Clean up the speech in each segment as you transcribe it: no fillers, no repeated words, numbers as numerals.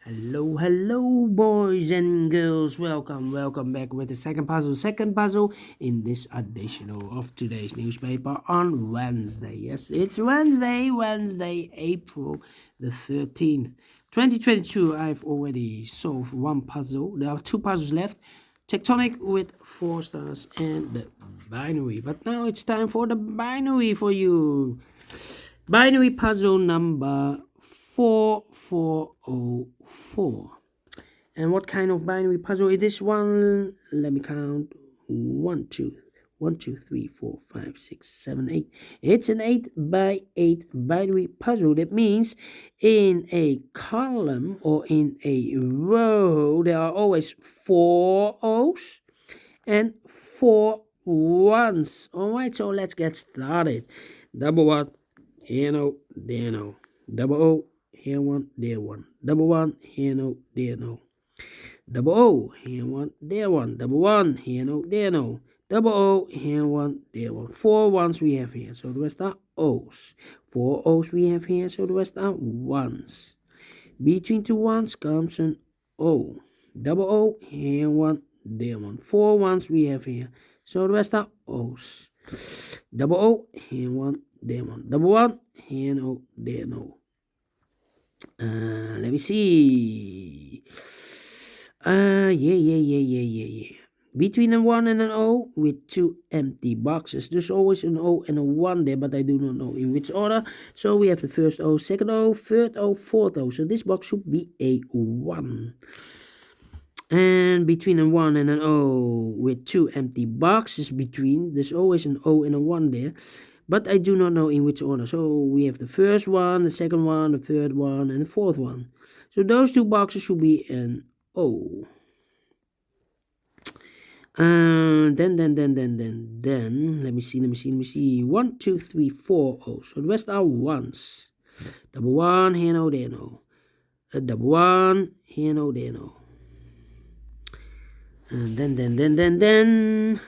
Hello, boys and girls. Welcome back with the second puzzle in this edition of today's newspaper on Wednesday. Yes, it's Wednesday, April the 13th, 2022. I've already solved one puzzle. There are two puzzles left. Tectonic with 4 stars and the binary. But now it's time for the binary for you. Binary puzzle number 4404. And what kind of binary puzzle is this one? Let me count. 1, 2, 3, 4, 5, 6, 7, 8. It's an 8 by 8 binary puzzle. That means in a column or in a row, there are always 4 O's and 4 1s. Alright, so let's get started. Double 1, here no, there no. Double O, here 1, there 1. Double 1, here no, there no. Double O, here 1, there 1. Double 1, here no, there no. Double O, here 1, there 1. 4 1s we have here, so the rest are O's. 4 O's we have here, so the rest are 1s. Between 2 1s comes an O. Double O, here 1, there 1. 4 1s we have here, so the rest are O's. Double O, here 1, there 1. Double 1, here no, there no. Let me see. Yeah. Between a 1 and an O with 2 empty boxes. There's always an O and a 1 there, but I do not know in which order. So we have the first O, second O, third O, fourth O. So this box should be a 1. And between a 1 and an O with 2 empty boxes between, there's always an O and a 1 there. But I do not know in which order. So we have the first one, the second one, the third one, and the fourth one. So those 2 boxes should be an O. Then, let me see. 1, 2, 3, 4 O's. So the rest are 1s. Double 1, here no, there no. Double 1, here no, there no. And then.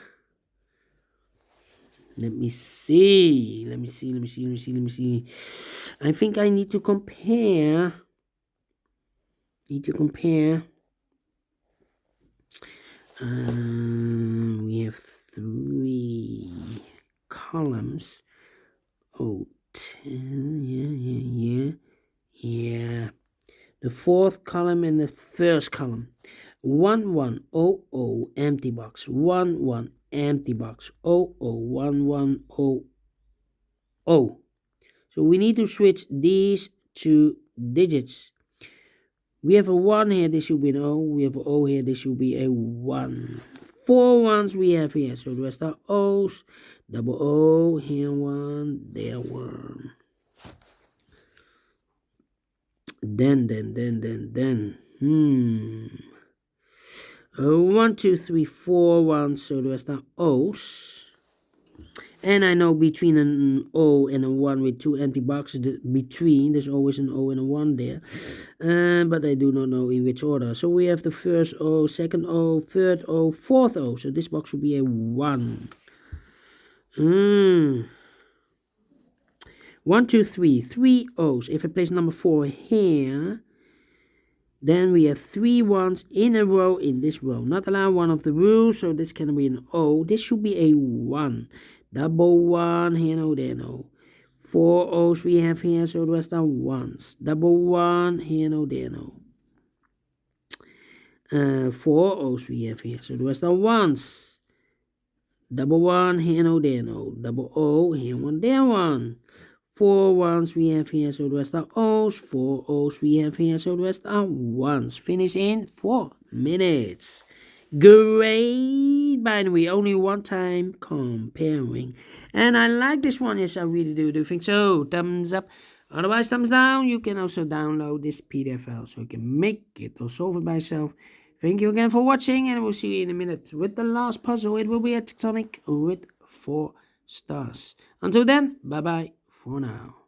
Let me see. I think I need to compare. We have 3 columns. Oh, 10. Yeah. The fourth column and the first column. 1 1 0 0 empty box. 1 1 empty box. 0 0 1 1 0 0. So we need to switch these 2 digits. We have a 1 here, this should be an O. We have an O here, this should be a 1. 4 1s we have here, so the rest are O's. Double O, here 1, there 1. Then. 1, 2, 3, 4 1s, so the rest are O's. And I know between an O and a 1 with 2 empty boxes between, there's always an O and a 1 there. But I do not know in which order. So we have the first O, second O, third O, fourth O. So this box should be a 1. 1, 2, 3, 3 O's. If I place number 4 here, then we have 3 1s in a row in this row. Not allowed, one of the rules, so this can be an O. This should be a 1. Double 1, here no, there no. 4 O's we have here, so the rest are 1s. Double 1, here no, there no. 4 O's we have here, so the rest are 1s. Double 1, here no, there no. Double O, here 1, there 1. 4 1s we have here, so the rest are O's. 4 O's we have here, so the rest are 1s. Finish in 4 minutes. Great binary, only one time comparing. And I like this one, yes, I really do think so. Thumbs up, otherwise thumbs down. You can also download this PDF file so you can make it or solve it by yourself. Thank you again for watching, and we'll see you in a minute with the last puzzle. It will be a Tectonic with 4 stars. Until then, bye bye for now.